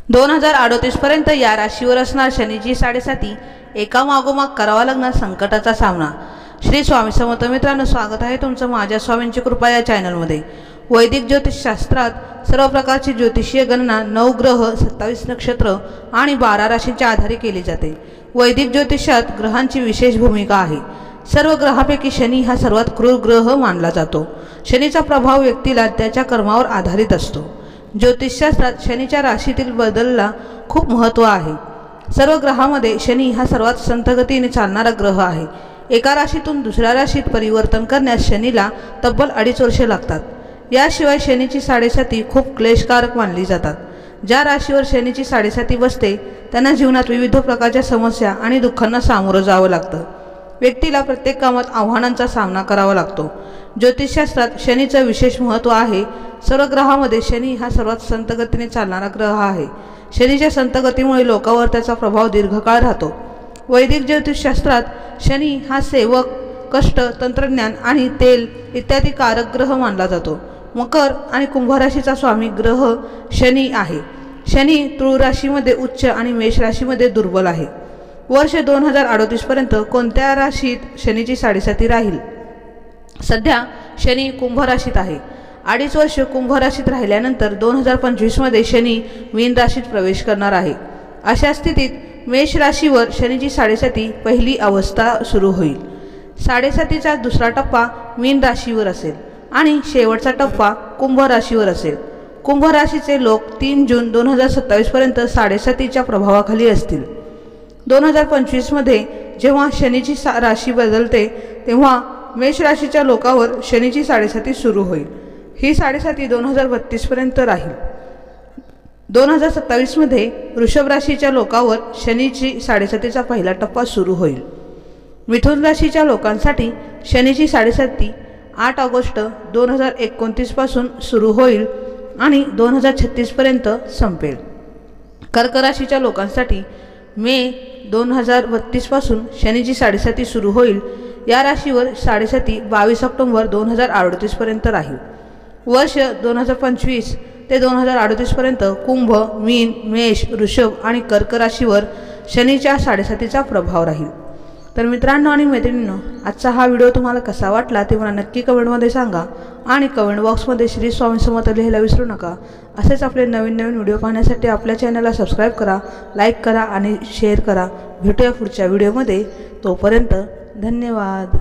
2038 पर्यंत या राशीवर असणार शनीची साडेसाती, एकामागोमाग करावा लागणार संकटाचा सामना। श्री स्वामी समर्थ मित्रांनो, स्वागत आहे तुमचं माझ्या स्वामींची कृपा या चॅनलमध्ये। वैदिक ज्योतिषशास्त्रात सर्व प्रकारची ज्योतिषीय गणना 9 ग्रह, 27 नक्षत्र आणि 12 राशींच्या आधारे केली जाते। वैदिक ज्योतिषात ग्रहांची विशेष भूमिका आहे। सर्व ग्रहांपैकी शनी हा सर्वात क्रूर ग्रह मानला जातो। शनीचा प्रभाव व्यक्तीला त्याच्या कर्मावर आधारित असतो। ज्योतिषशास्त्रात शनीच्या राशीतील बदलला खूप महत्त्व आहे। सर्व ग्रहांमध्ये शनी हा सर्वात संतगतीने चालणारा ग्रह आहे। एका राशीतून दुसऱ्या राशीत परिवर्तन करण्यास शनीला तब्बल 2.5 वर्षे लागतात। याशिवाय शनीची साडेसाती खूप क्लेशकारक मानली जातात। ज्या राशीवर शनीची साडेसाती बसते त्यांना जीवनात विविध प्रकारच्या समस्या आणि दुःखांना सामोरं जावं लागतं। व्यक्तीला प्रत्येक कामात आव्हानांचा सामना करावा लागतो। ज्योतिषशास्त्रात शनीचं विशेष महत्त्व आहे। सर्व ग्रहांमध्ये शनी हा सर्वात संतगतीने चालणारा ग्रह आहे। शनीच्या संतगतीमुळे लोकांवर त्याचा प्रभाव दीर्घकाळ राहतो। वैदिक ज्योतिषशास्त्रात शनी हा सेवक, कष्ट, तंत्रज्ञान आणि तेल इत्यादी कारक ग्रह मानला जातो। मकर आणि कुंभ राशीचा स्वामी ग्रह शनी आहे। शनी तुळ राशीमध्ये उच्च आणि मेष राशीमध्ये दुर्बल आहे। वर्ष 2038 पर्यंत कोणत्या राशीत शनीची साडेसाती राहील? सध्या शनी कुंभ राशीत आहे। 2.5 वर्ष कुंभ राशीत राहिल्यानंतर 2025 मध्ये शनी मीन राशीत प्रवेश करणार आहे। अशा स्थितीत मेष राशीवर शनीची साडेसाती पहिली अवस्था सुरू होईल। साडेसातीचा दुसरा टप्पा मीन राशीवर असेल आणि शेवटचा टप्पा कुंभ राशीवर असेल। कुंभ राशीचे लोक 3 जून 2027 पर्यंत साडेसातीच्या प्रभावाखाली असतील। 2025 मध्ये जेव्हा शनीची राशी बदलते तेव्हा मेष राशीच्या लोकांवर शनीची साडेसाती सुरू होईल। ही साडेसाती 2032 पर्यंत राहील। 2027 मध्ये वृषभ राशीच्या लोकांवर शनीची साडेसातीचा पहिला टप्पा सुरू होईल। मिथुन राशीच्या लोकांसाठी शनीची साडेसाती 8 ऑगस्ट 2029 पासून सुरू होईल आणि 2036 पर्यंत संपेल। कर्क राशीच्या लोकांसाठी मे 2032 पासून शनीची साडेसाती सुरू होईल। या राशीवर साडेसाती 22 ऑक्टोबर 2038 पर्यंत राहील। वर्ष 2025 ते 2038 पर्यंत कुंभ, मीन, मेष, वृषभ आणि कर्क राशीवर शनीच्या साडेसातीचा प्रभाव राहील। तर मित्रांनो आणि मैत्रिणींनो, आजचा हा व्हिडिओ तुम्हाला कसा वाटला ते मला नक्की कमेंटमध्ये सांगा आणि कमेंट बॉक्समध्ये श्री स्वामी समर्थ लिहायला विसरू नका। असेच आपले नवीन व्हिडिओ पाहण्यासाठी आपल्या चॅनलला सबस्क्राईब करा, लाईक करा आणि शेअर करा। भेटूया पुढच्या व्हिडिओमध्ये। तोपर्यंत धन्यवाद।